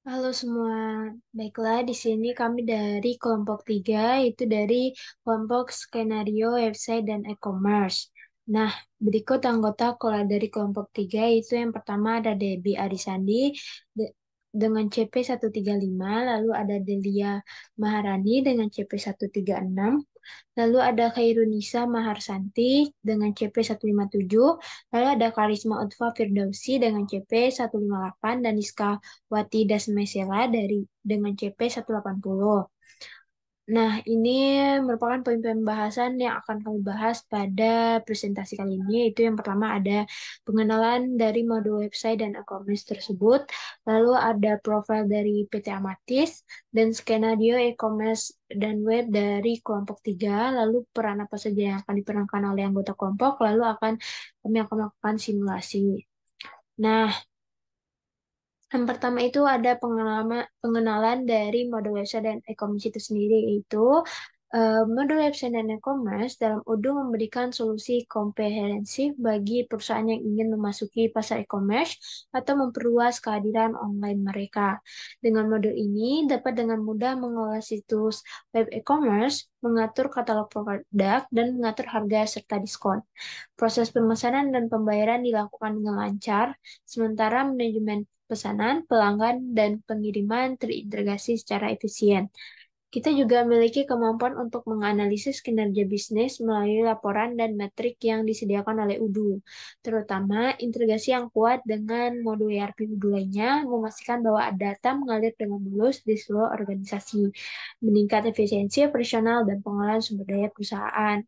Halo semua, baiklah di sini kami dari kelompok 3, itu dari kelompok skenario website dan e-commerce. Nah, berikut anggota dari kelompok 3 itu yang pertama ada Debbie Arisandi de- dengan CP 135, lalu ada Delia Maharani dengan CP 136, lalu ada Khairunisa Maharsanti dengan CP 157, lalu ada Karisma Utfa Firdausi dengan CP 158 dan Rizka Wati Dasmesela dengan CP 180. Nah, ini merupakan poin-poin bahasan yang akan kami bahas pada presentasi kali ini, yaitu yang pertama ada pengenalan dari modul website dan e-commerce tersebut, lalu ada profil dari PT Amatis, dan skenario e-commerce dan web dari kelompok 3, lalu peran apa saja yang akan diperankan oleh anggota kelompok, lalu kami akan melakukan simulasi. Nah, yang pertama itu ada pengenalan dari modul website dan e-commerce itu sendiri, yaitu modul website dan e-commerce dalam Odoo memberikan solusi komprehensif bagi perusahaan yang ingin memasuki pasar e-commerce atau memperluas kehadiran online mereka. Dengan modul ini dapat dengan mudah mengolah situs web e-commerce, mengatur katalog produk, dan mengatur harga serta diskon. Proses pemesanan dan pembayaran dilakukan dengan lancar, sementara manajemen pesanan, pelanggan, dan pengiriman terintegrasi secara efisien. Kita juga memiliki kemampuan untuk menganalisis kinerja bisnis melalui laporan dan metrik yang disediakan oleh Odoo, terutama integrasi yang kuat dengan modul ERP Odoo lainnya, memastikan bahwa data mengalir dengan mulus di seluruh organisasi, meningkat efisiensi operasional dan pengelolaan sumber daya perusahaan.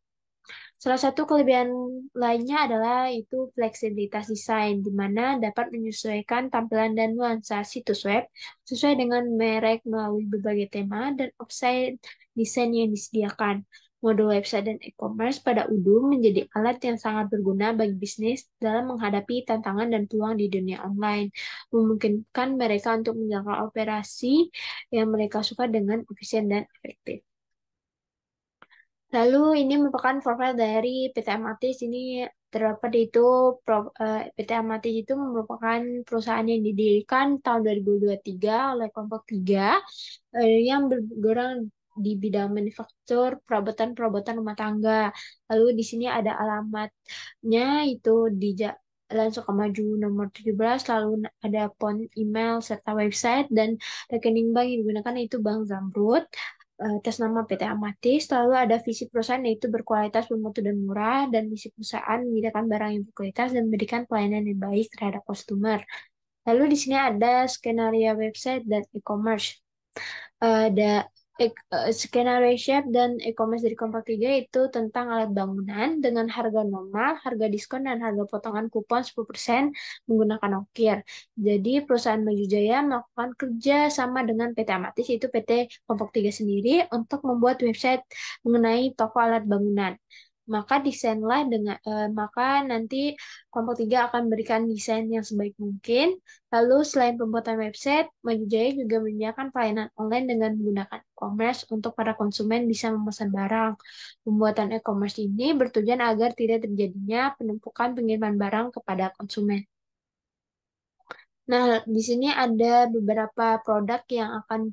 Salah satu kelebihan lainnya adalah itu fleksibilitas desain, di mana dapat menyesuaikan tampilan dan nuansa situs web sesuai dengan merek melalui berbagai tema dan offsite desain yang disediakan. Modul website dan e-commerce pada Odoo menjadi alat yang sangat berguna bagi bisnis dalam menghadapi tantangan dan peluang di dunia online, memungkinkan mereka untuk menjalankan operasi yang mereka suka dengan efisien dan efektif. Lalu ini merupakan profil dari PT Amatis. Ini terdapat itu PT Amatis itu merupakan perusahaan yang didirikan tahun 2023 oleh kelompok 3 yang bergerak di bidang manufaktur perabotan-perabotan rumah tangga. Lalu di sini ada alamatnya itu di Jalan Sukamaju nomor 17, lalu ada pon email serta website dan rekening bank yang digunakan itu Bank Zamrud atas nama PT Amatis. Lalu ada visi perusahaan yaitu berkualitas, bermutu, dan murah. Dan misi perusahaan menyediakan barang yang berkualitas dan memberikan pelayanan yang baik terhadap konsumer. Lalu di sini ada skenario website dan e-commerce. Ada skenario shop dan e-commerce dari Kompak 3 itu tentang alat bangunan dengan harga normal, harga diskon, dan harga potongan kupon 10% menggunakan ongkir. Jadi perusahaan Maju Jaya melakukan kerja sama dengan PT Amatis, yaitu PT Kompak 3 sendiri untuk membuat website mengenai toko alat bangunan. Maka nanti kelompok 3 akan berikan desain yang sebaik mungkin. Lalu selain pembuatan website, Maju Jaya juga menyediakan pelayanan online dengan menggunakan e-commerce untuk para konsumen bisa memesan barang. Pembuatan e-commerce ini bertujuan agar tidak terjadinya penumpukan pengiriman barang kepada konsumen. Nah, di sini ada beberapa produk yang akan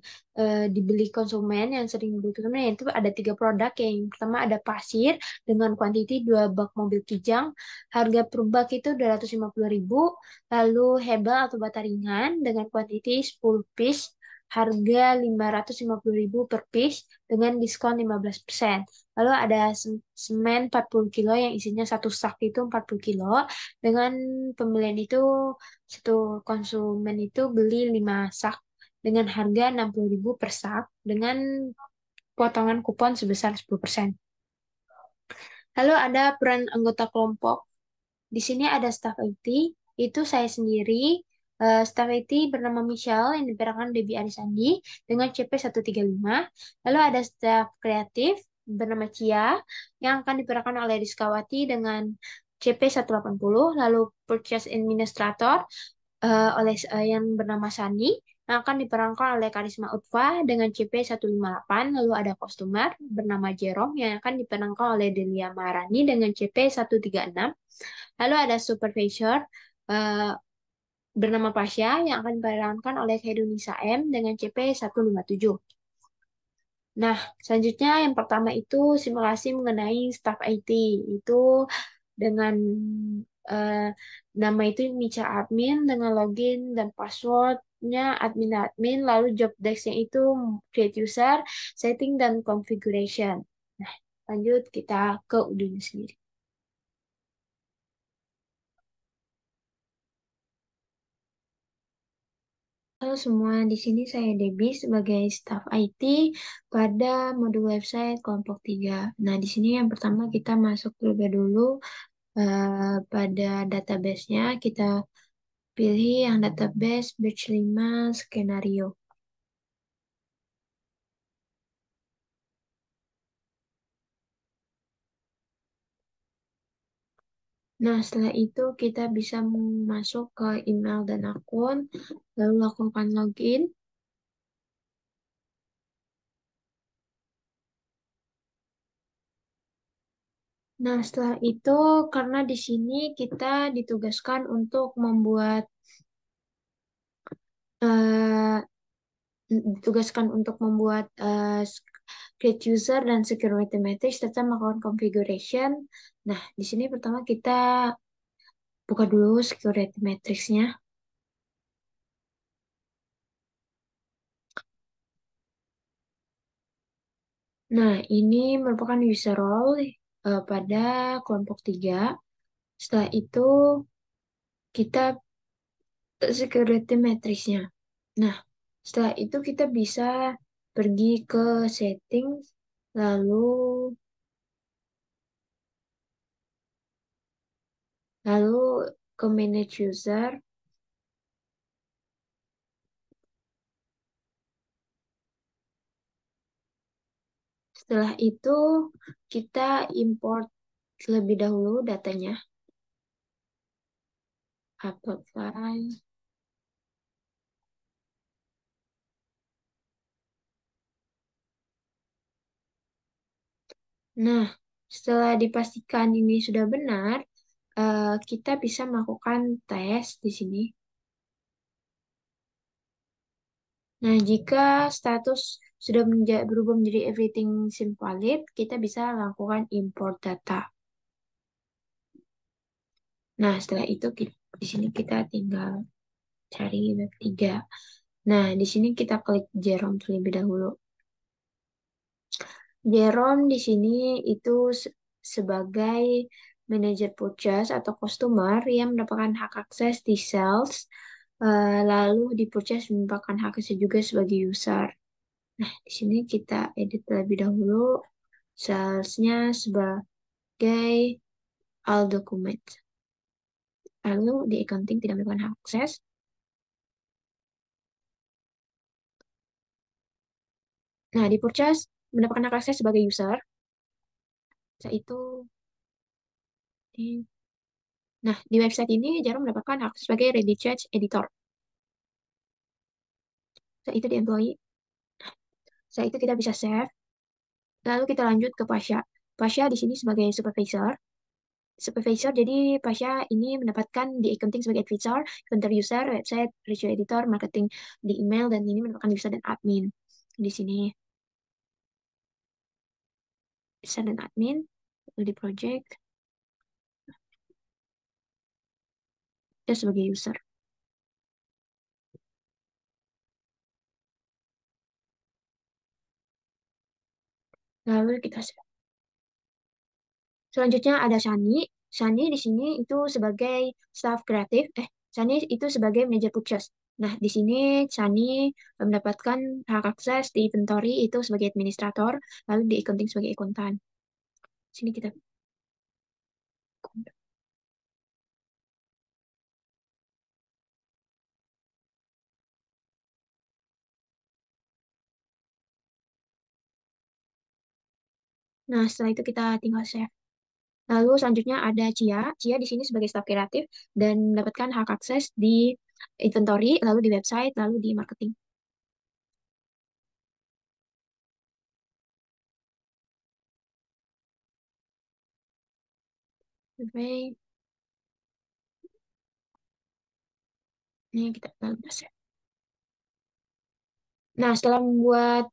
dibeli konsumen, yang sering dibeli konsumen, yaitu ada 3 produk. Yang pertama ada pasir dengan kuantiti 2 bak mobil Kijang, harga per bak itu 250.000. Lalu hebel atau bata ringan dengan kuantiti 10 piece, harga 550.000 per piece dengan diskon 15%. Lalu ada semen 40 kilo yang isinya satu sak itu 40 kilo. Dengan pembelian itu satu konsumen itu beli 5 sak dengan harga 60.000 per sak dengan potongan kupon sebesar 10%. Lalu ada peran anggota kelompok. Di sini ada staff IT, itu saya sendiri. Staff IT bernama Michelle yang diperankan Debbie Arisandi dengan CP 135. Lalu ada staff kreatif bernama Cia yang akan diperankan oleh Rizkawati dengan CP 180. Lalu purchase administrator yang bernama Sani yang akan diperankan oleh Karisma Utfa dengan CP 158. Lalu ada kostumer bernama Jerome yang akan diperankan oleh Delia Maharani dengan CP 136. Lalu ada supervisor eh, bernama Pasha yang akan diperankan oleh Hedonisa M dengan CP 157. Nah, selanjutnya yang pertama itu simulasi mengenai staf IT. Itu dengan eh, nama itu Mica Admin dengan login dan passwordnya admin, lalu job desk-nya itu create user, setting, dan configuration. Nah, lanjut kita ke Udemy sendiri. Halo semua, di sini saya Debbie sebagai staf IT pada modul website kelompok 3. Nah, di sini yang pertama kita masuk terlebih dulu pada database-nya. Kita pilih yang database batch 5 skenario. Nah, setelah itu kita bisa masuk ke email dan akun, lalu lakukan login. Nah, setelah itu karena di sini kita ditugaskan untuk membuat eh, create user dan security matrix serta melakukan configuration. Nah, di sini pertama kita buka dulu security matrixnya. Nah, ini merupakan user role pada kelompok 3. Setelah itu kita security matrixnya. Nah, setelah itu kita bisa pergi ke settings, lalu lalu ke manage user. Setelah itu kita import terlebih dahulu datanya, upload file. Nah, setelah dipastikan ini sudah benar, kita bisa melakukan tes di sini. Nah, jika status sudah berubah menjadi everything seems valid, kita bisa lakukan import data. Nah, setelah itu di sini kita tinggal cari web 3. Nah, di sini kita klik Jerome terlebih dahulu. Jerome di sini itu sebagai manajer purchase atau customer yang mendapatkan hak akses di sales, lalu di purchase mendapatkan hak akses juga sebagai user. Nah, di sini kita edit terlebih dahulu salesnya sebagai all document. Lalu di accounting tidak mendapatkan hak akses. Nah, di purchase mendapatkan hak akses sebagai user. Setelah itu di Nah, di website ini Jarum mendapatkan hak sebagai ready charge editor. Setelah itu di employee. Setelah itu kita bisa save. Lalu kita lanjut ke Pasha. Pasha di sini sebagai supervisor. Supervisor, jadi Pasha ini mendapatkan di accounting sebagai advisor, inventory user, website, ratio editor, marketing di email, dan ini mendapatkan user dan admin. Di sini user dan admin, lalu di project, dia sebagai user. Lalu kita save. Selanjutnya ada Shani. Shani di sini itu sebagai staff kreatif. Shani itu sebagai manajer purchase. Nah, di sini Shani mendapatkan hak akses di inventory itu sebagai administrator, lalu di accounting sebagai akuntan. Sini kita. Nah, setelah itu kita tinggal save. Lalu selanjutnya ada Cia. Cia di sini sebagai staff kreatif dan mendapatkan hak akses di inventory, lalu di website, lalu di marketing. Oke. Ini kita udah set. Nah, setelah membuat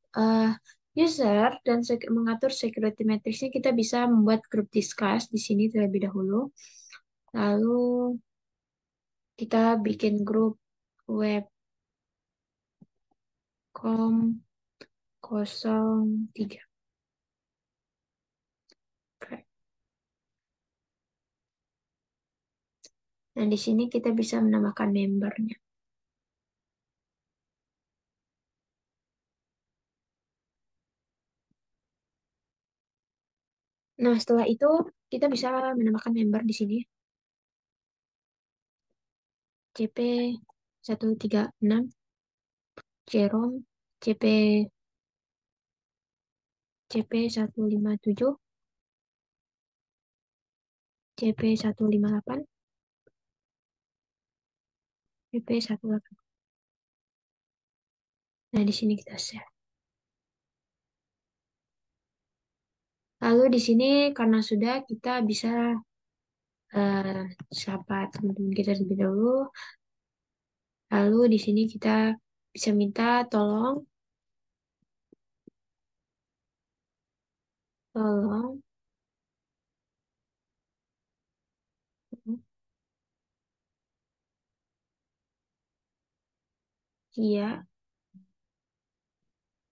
user dan mengatur security matrixnya, kita bisa membuat group discuss di sini terlebih dahulu. Lalu kita bikin grup webcom 03. Oke. Nah, di sini kita bisa menambahkan membernya. Nah, setelah itu kita bisa menambahkan member di sini. CP136, Jerome, CP157, CP158, CP18. Nah, di sini kita save. Lalu di sini karena sudah kita bisa uh, sapa teman-teman kita terlebih dahulu. Lalu di sini kita bisa minta tolong Kia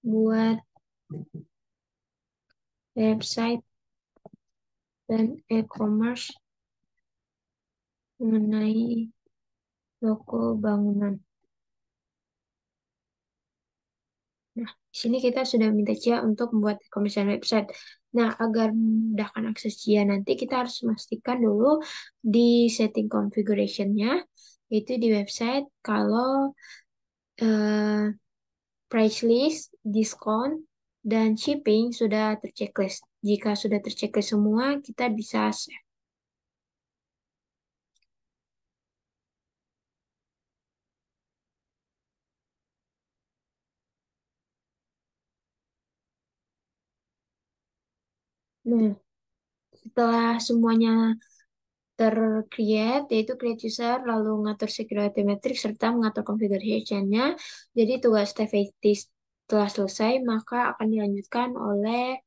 buat website dan e-commerce mengenai logo bangunan. Nah, di sini kita sudah minta Cia untuk membuat e-commerce dan website. Nah, agar memudahkan akses Cia nanti, kita harus memastikan dulu di setting configuration-nya, yaitu di website, kalau eh, price list, diskon, dan shipping sudah terchecklist. Jika sudah terchecklist semua, kita bisa save. Nah, setelah semuanya tercreate, yaitu create user, lalu mengatur security metrics, serta mengatur configuration-nya. Jadi tugas TFT telah selesai, maka akan dilanjutkan oleh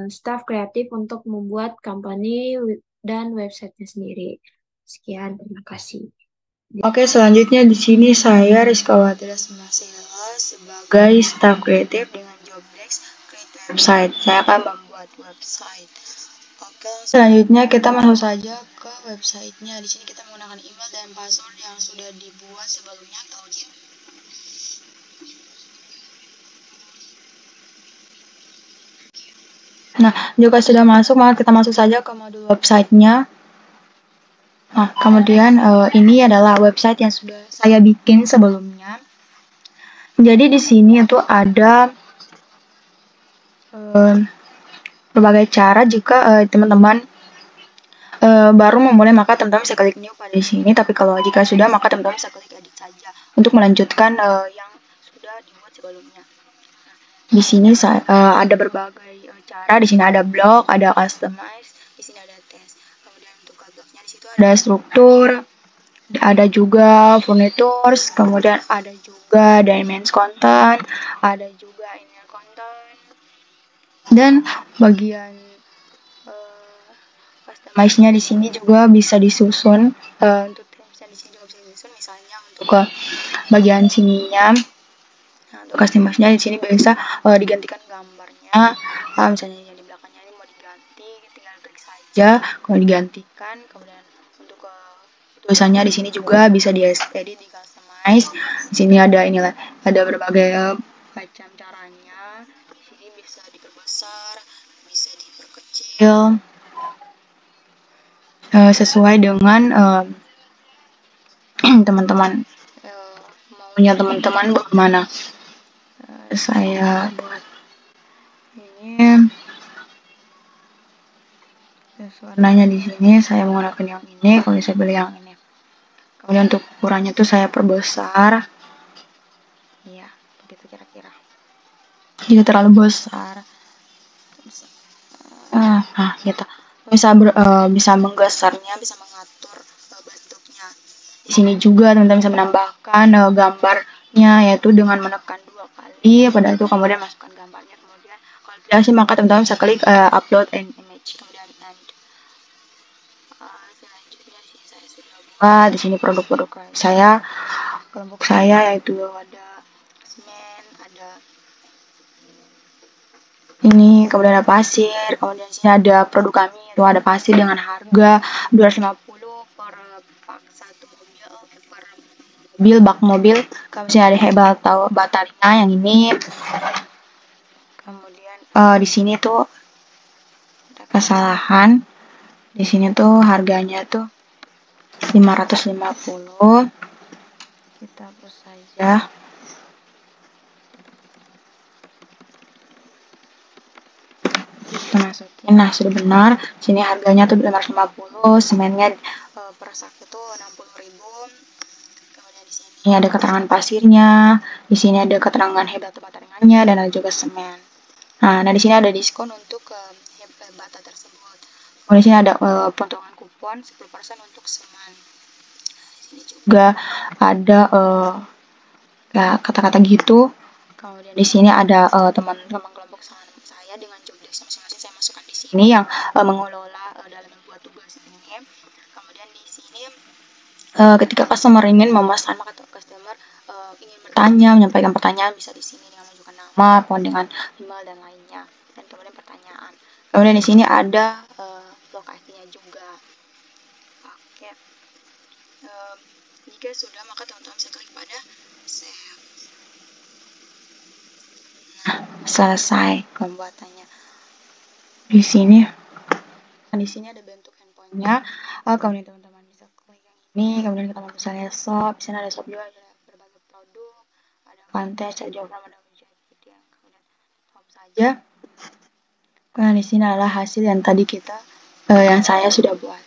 staff kreatif untuk membuat company dan website-nya sendiri. Sekian, terima kasih. Oke, selanjutnya di sini saya Rizka Watira Semasela sebagai staff kreatif dengan job desk create website. Saya akan membuat website. Oke, selanjutnya kita masuk saja ke websitenya. Di sini kita menggunakan email dan password yang sudah dibuat sebelumnya. Login. Nah, jika sudah masuk, maka kita masuk saja ke modul websitenya. Nah, kemudian ini adalah website yang sudah saya bikin sebelumnya. Jadi di sini itu ada berbagai cara jika teman-teman baru memulai, maka teman-teman bisa klik new pada sini. Tapi kalau jika sudah, maka teman-teman bisa klik edit saja untuk melanjutkan yang sudah dibuat sebelumnya. Di sini ada berbagai cara. Di sini ada blog, ada customize, di sini ada test. Kemudian untuk katalognya di situ ada struktur, ada juga furnitures, kemudian ada juga dimensions content, ada juga inner content, dan bagian customize-nya di sini juga bisa disusun. Untuk template di sini juga bisa disusun, misalnya untuk ke bagian sininya. Nah, untuk customize-nya di sini bisa digantikan gambarnya. Misalnya yang di belakangnya ini mau diganti, tinggal klik saja, kalau digantikan. Kemudian untuk tulisannya di sini juga bisa diedit, di customize. Di sini ada berbagai macam caranya. Di sini bisa diperbesar, bisa diperkecil, sesuai dengan teman-teman, maunya teman-teman bagaimana. Saya buat ini warnanya di sini saya menggunakan yang ini. Kalau saya pilih yang ini, kemudian untuk ukurannya tuh saya perbesar ya, begitu kira-kira. Jika terlalu besar gitu, bisa menggesernya, bisa mengatur bentuknya. Di sini juga teman-teman bisa menambahkan gambarnya, yaitu dengan menekan 2 kali pada itu kemudian masukkan gambarnya, kemudian kalau tidak sih maka teman-teman bisa klik upload an image, kemudian end. Selanjutnya di sini saya sudah buat di sini produk-produk saya, kelompok saya, yaitu ada semen, ada ini, kemudian ada pasir, kemudian di sini ada produk kami, itu ada pasir dengan harga 250 per pak satu mobil, per mobil, bak mobil. Kemudian ada hebel atau batarina yang ini. Kemudian di sini tuh ada kesalahan. Di sini tuh harganya tuh 550. Kita hapus saja. Kita masukin. Nah, sudah benar. Sini harganya tuh 550, semennya per sak itu 60.000. Kemudian di sini ada keterangan pasirnya, di sini ada keterangan hebat bata ringannya, dan ada juga semen. Nah, di sini ada diskon untuk bata tersebut. Kemudian di sini ada potongan kupon 10% untuk semen. Di sini juga ada ya kata-kata gitu. Kemudian di sini ada teman-teman kelompok saya dengan job desk masing-masing saya masukkan di sini yang mengelola dalam membuat tugas ini. Kemudian di sini ketika customer ingin memesan, maka customer ingin bertanya, menyampaikan pertanyaan, bisa di sini dengan menunjukkan nama, dengan email dan lainnya, dan kemudian pertanyaan. Kemudian di sini ada lokasinya juga. Oke. Jika sudah, maka teman-teman bisa klik pada save. Nah, selesai pembuatannya. Di sini ada bentuk handphonenya. Kemudian teman-teman bisa klik yang ini, kemudian kita mau misalnya shop, di sini ada shop juga, ada berbagai produk, ada konten, charger from, ada kemudian home saja. Nah, di sini adalah hasil yang tadi yang saya sudah buat.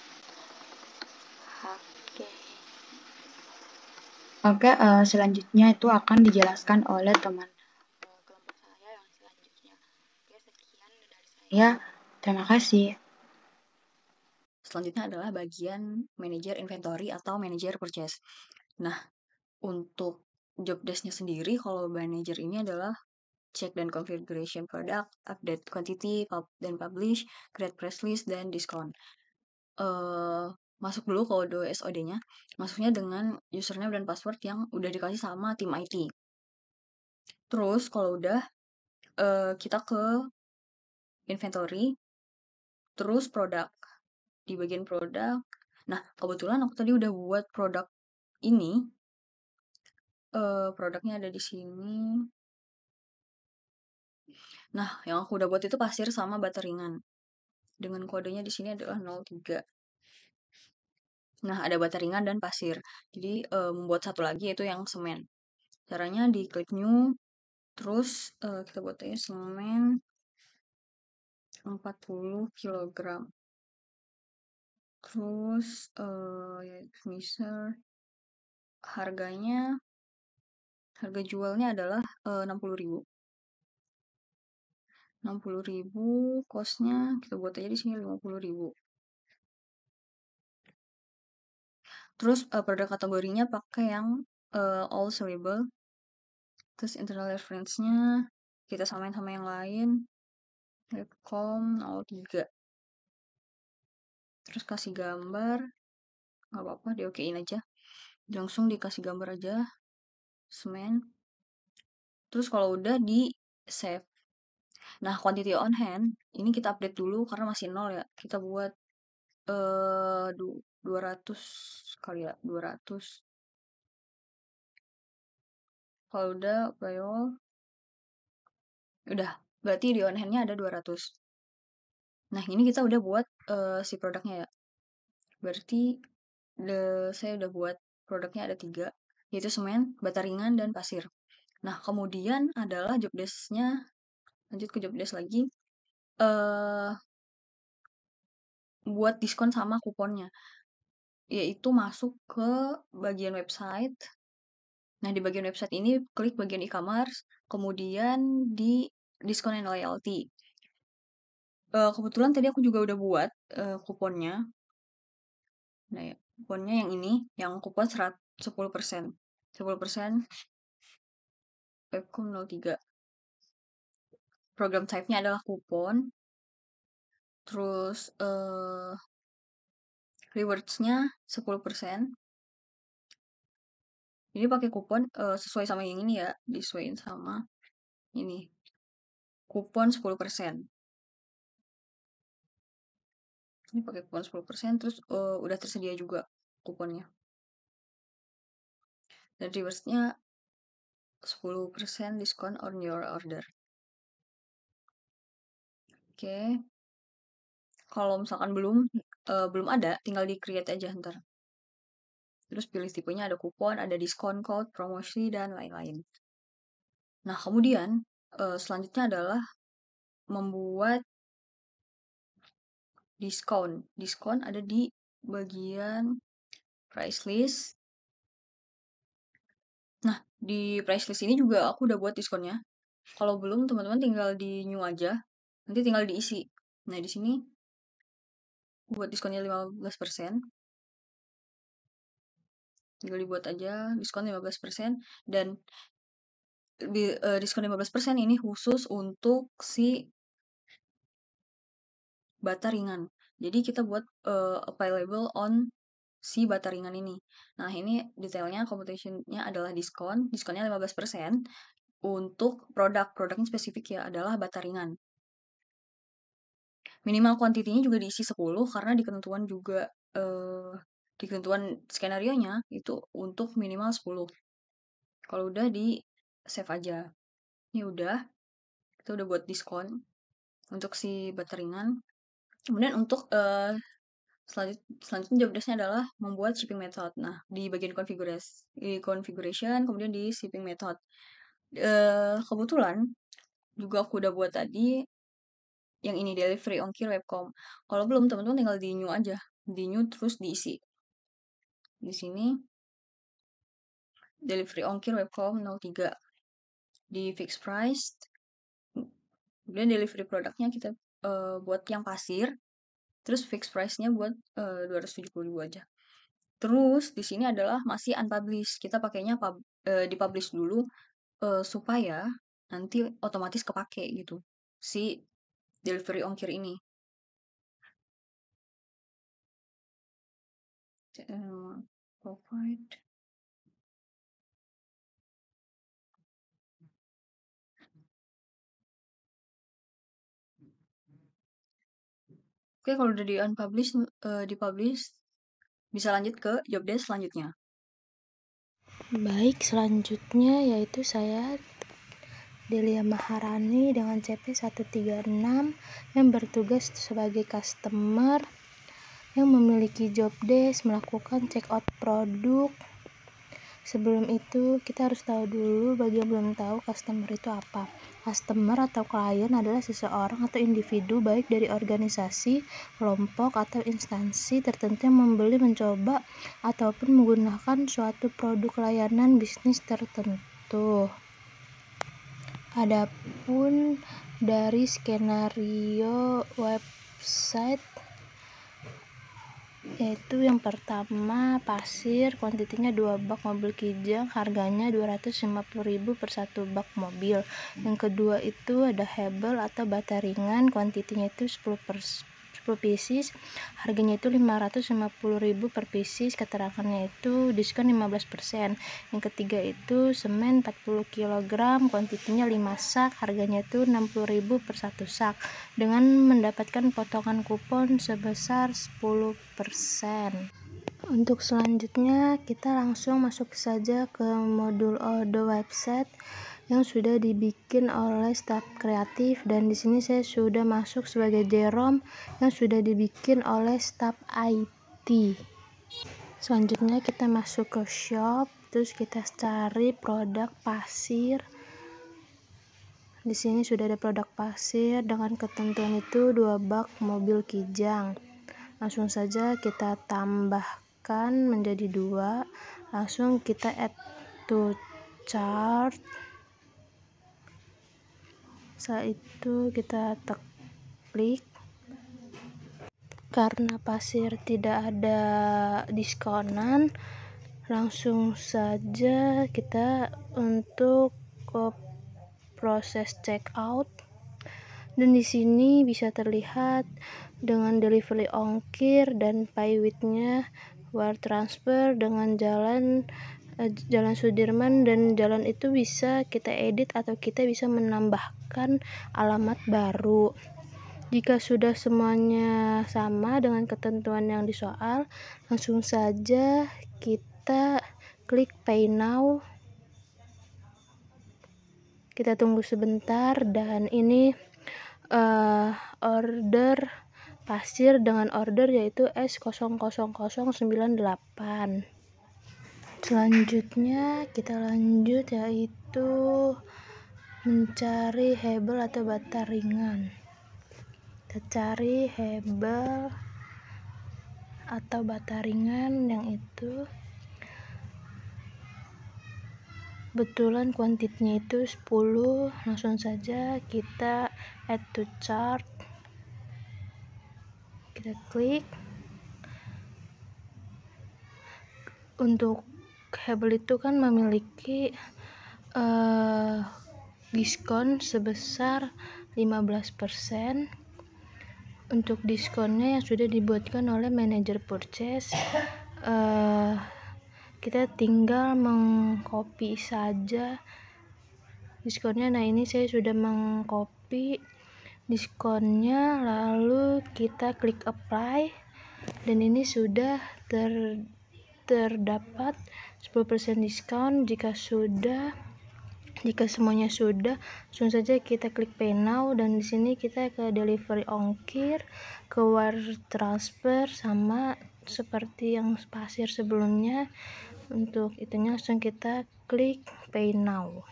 Oke, selanjutnya itu akan dijelaskan oleh teman kelompok saya yang selanjutnya. Oke, sekian dari saya. Terima kasih. Selanjutnya adalah bagian manajer inventory atau manajer purchase. Nah, untuk job desk-nya sendiri, kalau manajer ini adalah check dan configuration product, update quantity, dan publish, create press list, dan diskon. Masuk dulu kode SOD-nya, masuknya dengan username dan password yang udah dikasih sama tim IT. Terus kalau udah, kita ke inventory, terus produk. Di bagian produk, nah kebetulan aku tadi udah buat produk ini, produknya ada di sini. Nah, yang aku udah buat itu pasir sama bata ringan. Dengan kodenya di sini adalah 03. Nah, ada bata ringan dan pasir. Jadi, membuat satu lagi yaitu yang semen. Caranya di klik new, terus kita buat aja semen 40 kg. Terus, ya misal harga jualnya adalah 60.000. 60.000, cost-nya kita buat aja di sini 50.000. Terus produk kategorinya pakai yang all sellable. Terus internal reference-nya kita samain sama yang lain. Webcom 03. Terus kasih gambar, nggak apa-apa, diokein aja. Langsung dikasih gambar aja, semen. Terus kalau udah di save. Nah, quantity on hand ini kita update dulu karena masih nol ya. Kita buat 200 kali ya, 200. Kalau udah payol, udah, berarti di on hand-nya ada 200. Nah, ini kita udah buat si produknya ya. Berarti saya udah buat produknya ada 3, yaitu semen, bata ringan, dan pasir. Nah, kemudian adalah job desk-nya, lanjut ke job desk lagi, buat diskon sama kuponnya, yaitu masuk ke bagian website. Nah, di bagian website ini klik bagian e-commerce, kemudian di diskon and loyalty. Kebetulan tadi aku juga udah buat kuponnya. Nah, ya, kuponnya yang ini, yang kupon 10%. 10% Webcom 03. Program type-nya adalah kupon. Terus rewards-nya 10%. Ini pakai kupon sesuai sama yang ini ya, disesuaikan sama ini. Kupon 10%. Ini pakai kupon 10%, terus udah tersedia juga kuponnya. Dan rewards-nya 10% diskon on your order. Oke. Kalau misalkan belum ada, tinggal di create aja ntar. Terus pilih tipenya, ada kupon, ada diskon code, promosi, dan lain-lain. Nah, kemudian selanjutnya adalah membuat diskon. Diskon ada di bagian price list. Nah, di price list ini juga aku udah buat diskonnya. Kalau belum, teman-teman tinggal di new aja. Nanti tinggal diisi. Nah, di sini buat diskonnya 15%. Tinggal dibuat aja diskon 15%. Dan diskon 15% ini khusus untuk si bata ringan. Jadi kita buat available on si bata ringan ini. Nah, ini detailnya competition-nya adalah diskon. Diskonnya 15% untuk produknya spesifik ya adalah bata ringan. Minimal kuantitinya juga diisi 10 karena di ketentuan skenario-nya itu untuk minimal 10. Kalau udah di save aja. Ini udah, kita udah buat diskon untuk si bata ringan. Kemudian untuk selanjutnya job desk-nya adalah membuat shipping method. Nah, di bagian configuration, kemudian di shipping method. Kebetulan juga aku udah buat tadi yang ini delivery ongkir webcom. Kalau belum, teman-teman tinggal di new aja. Di new terus diisi. Di sini delivery ongkir webcom 03. Di fixed price. Kemudian delivery produknya kita buat yang pasir. Terus fixed price-nya buat 270.000 aja. Terus di sini adalah masih unpublished. Kita pakainya dipublish dulu supaya nanti otomatis kepake gitu si delivery ongkir ini. Provide. Oke, kalau udah dipublish, bisa lanjut ke job desk selanjutnya. Baik, selanjutnya yaitu saya Delia Maharani dengan CP 136 yang bertugas sebagai customer yang memiliki job desk melakukan check out produk. Sebelum itu kita harus tahu dulu, bagi yang belum tahu customer itu apa. Customer atau klien adalah seseorang atau individu baik dari organisasi, kelompok, atau instansi tertentu yang membeli, mencoba, ataupun menggunakan suatu produk layanan bisnis tertentu. Adapun dari skenario website, yaitu yang pertama pasir, kuantitinya 2 bak mobil kijang, harganya 250.000 per 1 bak mobil. Yang kedua itu ada hebel atau bata ringan, kuantitinya itu 10 pieces, harganya itu 550.000 per pieces, keterangannya itu diskon 15%. Yang ketiga itu semen 40 kg, kuantitinya 5 sak, harganya itu 60.000 per 1 sak, dengan mendapatkan potongan kupon sebesar 10%. Untuk selanjutnya kita langsung masuk saja ke modul the website yang sudah dibikin oleh staf kreatif, dan di sini saya sudah masuk sebagai Jerome yang sudah dibikin oleh staf IT. Selanjutnya kita masuk ke shop, terus kita cari produk pasir. Di sini sudah ada produk pasir dengan ketentuan itu 2 bak mobil kijang. Langsung saja kita tambahkan menjadi 2. Langsung kita add to chart. Setelah itu kita klik. karena pasir tidak ada diskonan, langsung saja kita untuk ke proses checkout. Dan di sini bisa terlihat dengan delivery ongkir dan pay with-nya wire transfer dengan Jalan Sudirman, dan jalan itu bisa kita edit atau kita bisa menambahkan alamat baru. Jika sudah semuanya sama dengan ketentuan yang di soal, langsung saja kita klik pay now. Kita tunggu sebentar, dan ini order pasir dengan order yaitu S00098. Selanjutnya kita lanjut yaitu mencari hebel atau bata ringan. Kita cari hebel atau bata ringan yang itu kebetulan kuantitinya itu 10. Langsung saja kita add to chart, kita klik. Untuk hebel itu kan memiliki diskon sebesar 15%. Untuk diskonnya yang sudah dibuatkan oleh manajer purchase, kita tinggal mengcopy saja diskonnya. Nah, ini saya sudah mengcopy diskonnya, lalu kita klik apply, dan ini sudah terdapat 10% diskon. Jika semuanya sudah, langsung saja kita klik pay now, dan di sini kita ke delivery ongkir, ke wire transfer, sama seperti yang pasir sebelumnya. Untuk itunya langsung kita klik pay now.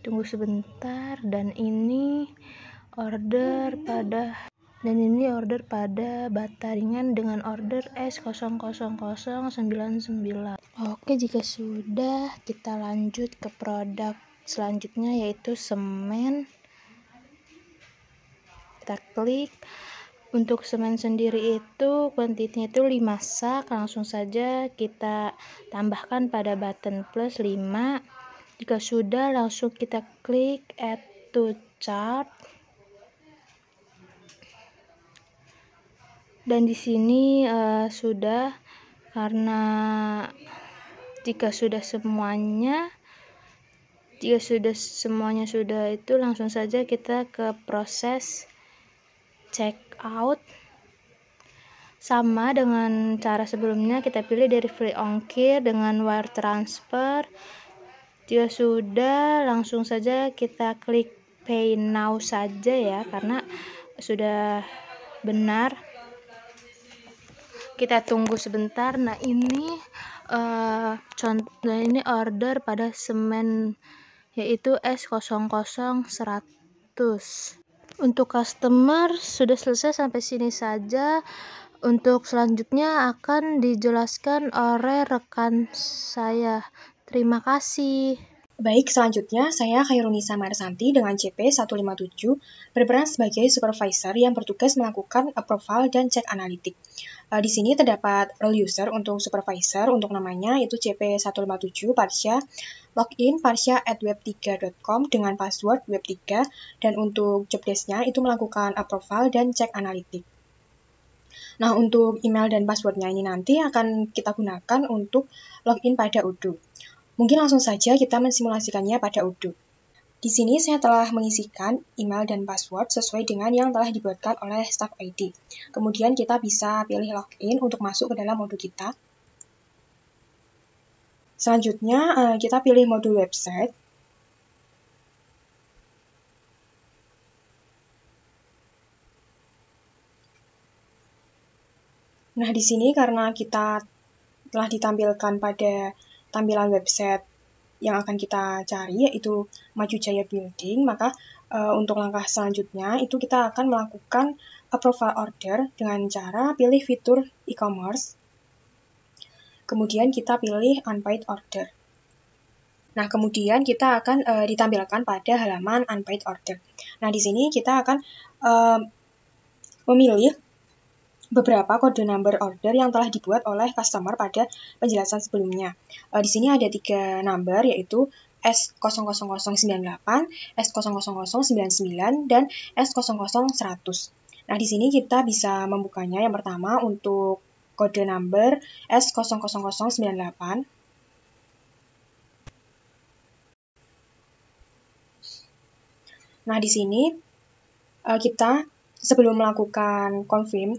Tunggu sebentar, dan ini order pada bata ringan dengan order S00099. Oke, jika sudah, kita lanjut ke produk selanjutnya yaitu semen. Kita klik. Untuk semen sendiri itu kuantitinya itu 5 sak. Langsung saja kita tambahkan pada button plus 5. Jika sudah, langsung kita klik add to chart. Dan di sini sudah, karena jika sudah semuanya sudah itu, langsung saja kita ke proses checkout. Sama dengan cara sebelumnya, kita pilih dari free ongkir dengan wire transfer. Jika sudah, langsung saja kita klik pay now saja ya, karena sudah benar. Kita tunggu sebentar. Nah, ini ini order pada semen yaitu S00100. Untuk customer sudah selesai sampai sini saja. Untuk selanjutnya akan dijelaskan oleh rekan saya. Terima kasih. Baik, selanjutnya saya Khairunisa Marsanti dengan CP 157 berperan sebagai supervisor yang bertugas melakukan approval dan cek analitik. Di sini terdapat role user untuk supervisor, untuk namanya itu CP 157 Parsya, login parsya@web3.com dengan password web3, dan untuk job desk-nya itu melakukan approval dan cek analitik. Nah, untuk email dan passwordnya ini nanti akan kita gunakan untuk login pada Odoo. Mungkin langsung saja kita mensimulasikannya pada Odoo. Di sini saya telah mengisikan email dan password sesuai dengan yang telah dibuatkan oleh staff ID. Kemudian kita bisa pilih login untuk masuk ke dalam Odoo kita. Selanjutnya kita pilih modul website. Nah, di sini karena kita telah ditampilkan pada tampilan website yang akan kita cari yaitu Maju Jaya Building, maka untuk langkah selanjutnya itu kita akan melakukan approval order dengan cara pilih fitur e-commerce. Kemudian kita pilih unpaid order. Nah, kemudian kita akan ditampilkan pada halaman unpaid order. Nah, di sini kita akan memilih beberapa kode number order yang telah dibuat oleh customer pada penjelasan sebelumnya. Di sini ada 3 number, yaitu S00098, S00099, dan S00100. Nah, di sini kita bisa membukanya. Yang pertama untuk kode number S00098. Nah, di sini kita sebelum melakukan confirm,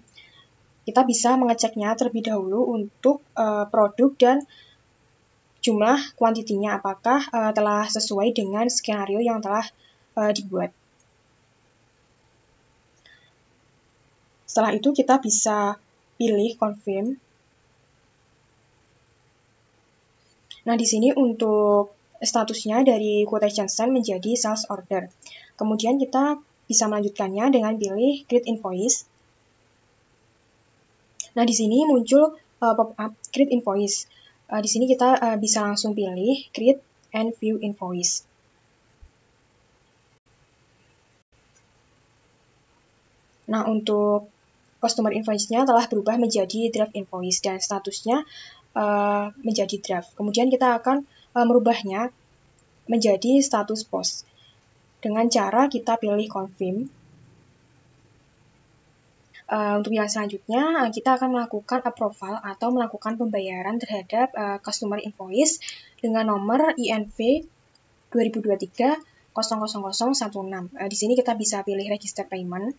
kita bisa mengeceknya terlebih dahulu untuk produk dan jumlah kuantitinya apakah telah sesuai dengan skenario yang telah dibuat. Setelah itu kita bisa pilih confirm. Nah, di sini untuk statusnya dari quotation send menjadi sales order. Kemudian kita bisa melanjutkannya dengan pilih create invoice. Nah, di sini muncul pop-up create invoice. Di sini kita bisa langsung pilih create and view invoice. Nah, untuk customer invoice-nya telah berubah menjadi draft invoice dan statusnya menjadi draft. Kemudian kita akan merubahnya menjadi status post dengan cara kita pilih confirm. Untuk yang selanjutnya, kita akan melakukan approval atau melakukan pembayaran terhadap customer invoice dengan nomor INV 2023 00016. Di sini kita bisa pilih register payment.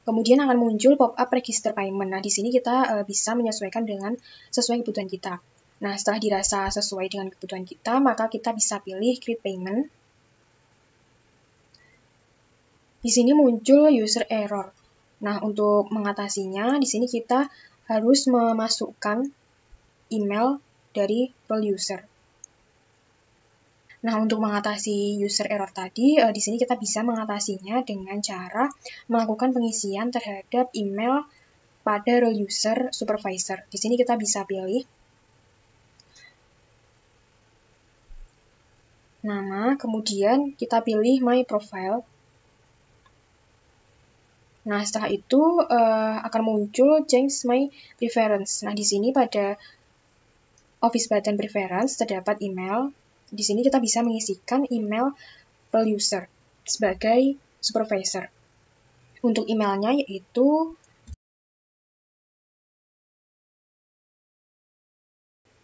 Kemudian akan muncul pop-up register payment. Nah, di sini kita bisa menyesuaikan dengan sesuai kebutuhan kita. Nah, setelah dirasa sesuai dengan kebutuhan kita, maka kita bisa pilih create payment. Di sini muncul user error. Nah, untuk mengatasinya, di sini kita harus memasukkan email dari role user. Nah, untuk mengatasi user error tadi, di sini kita bisa mengatasinya dengan cara melakukan pengisian terhadap email pada role user supervisor. Di sini kita bisa pilih nama, kemudian kita pilih my profile. Nah, setelah itu akan muncul change my preference. Nah, di sini pada office button preference terdapat email. Di sini kita bisa mengisikan email role user sebagai supervisor. Untuk emailnya yaitu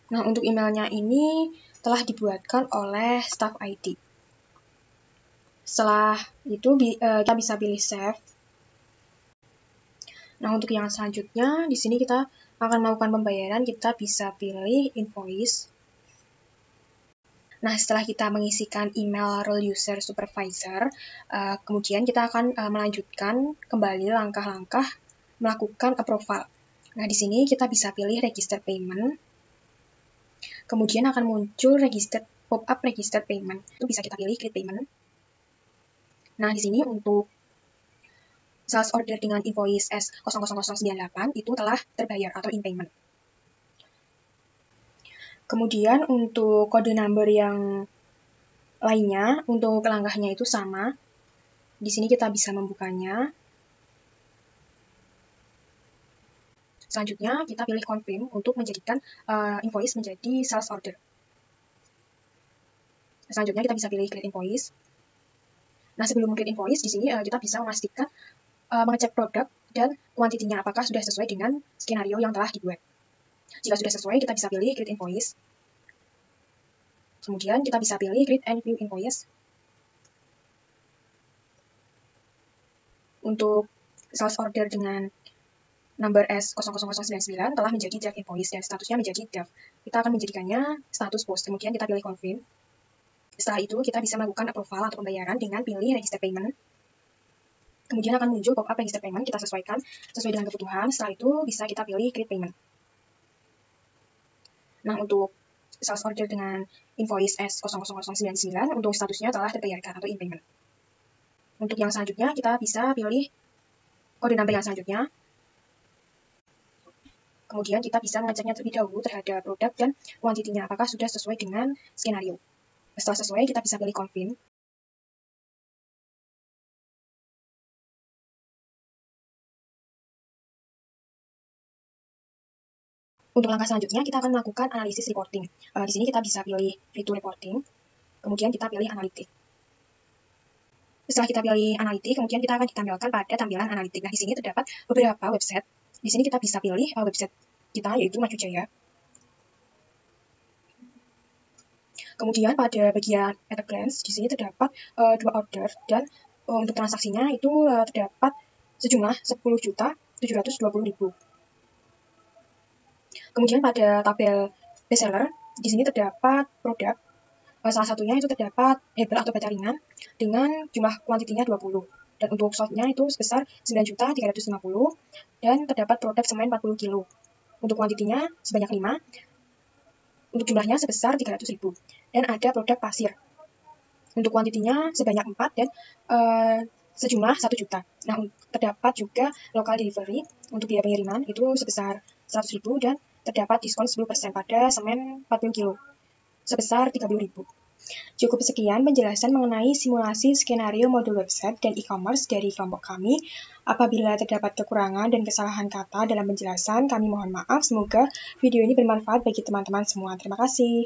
untuk emailnya ini telah dibuatkan oleh staff IT. Setelah itu kita bisa pilih save. Nah, untuk yang selanjutnya di sini kita akan melakukan pembayaran, kita bisa pilih invoice. Nah, setelah kita mengisikan email role user supervisor, kemudian kita akan melanjutkan kembali langkah-langkah melakukan approval. Nah, di sini kita bisa pilih register payment. Kemudian akan muncul pop-up register payment. Itu bisa kita pilih create payment. Nah, di sini untuk sales order dengan invoice S00098 itu telah terbayar atau in payment. Kemudian untuk kode number yang lainnya, untuk langkahnya itu sama. Di sini kita bisa membukanya. Selanjutnya kita pilih confirm untuk menjadikan invoice menjadi sales order. Selanjutnya kita bisa pilih create invoice. Nah, sebelum create invoice, di sini kita bisa memastikan mengecek produk dan kuantitinya apakah sudah sesuai dengan skenario yang telah dibuat. Jika sudah sesuai, kita bisa pilih create invoice. Kemudian kita bisa pilih create and view invoice. Untuk sales order dengan number S00099 telah menjadi draft invoice dan statusnya menjadi draft. Kita akan menjadikannya status post. Kemudian kita pilih confirm. Setelah itu kita bisa melakukan approval atau pembayaran dengan pilih register payment. Kemudian akan muncul pop-up register payment, kita sesuaikan sesuai dengan kebutuhan. Setelah itu bisa kita pilih create payment. Nah, untuk sales order dengan invoice S00099 untuk statusnya telah terbayarkan atau in payment. Untuk yang selanjutnya kita bisa pilih kode number yang selanjutnya. Kemudian kita bisa mengeceknya terlebih dahulu terhadap produk dan kuantitinya, apakah sudah sesuai dengan skenario. Setelah sesuai, kita bisa pilih confirm. Untuk langkah selanjutnya, kita akan melakukan analisis reporting. Di sini kita bisa pilih free to reporting, kemudian kita pilih analitik. Setelah kita pilih analitik, kemudian kita akan ditampilkan pada tampilan analitik. Nah, di sini terdapat beberapa website. Di sini kita bisa pilih website kita, yaitu Maju Jaya. Kemudian pada bagian at a glance, di sini terdapat 2 order, dan untuk transaksinya itu terdapat sejumlah 10.720.000. Kemudian pada tabel bestseller, di sini terdapat produk. Salah satunya itu terdapat hebel atau baca ringan dengan jumlah kuantitinya 20. Dan untuk softnya itu sebesar 9.350, dan terdapat produk semen 40 kg. Untuk kuantitinya sebanyak 5, untuk jumlahnya sebesar 300.000. Dan ada produk pasir. Untuk kuantitinya sebanyak 4 dan sejumlah 1 juta. Nah, terdapat juga local delivery untuk biaya pengiriman itu sebesar 100.000 dan terdapat diskon 10% pada semen 40 kg sebesar 30.000. Cukup sekian penjelasan mengenai simulasi skenario modul website dan e-commerce dari kelompok kami. Apabila terdapat kekurangan dan kesalahan kata dalam penjelasan, kami mohon maaf. Semoga video ini bermanfaat bagi teman-teman semua. Terima kasih.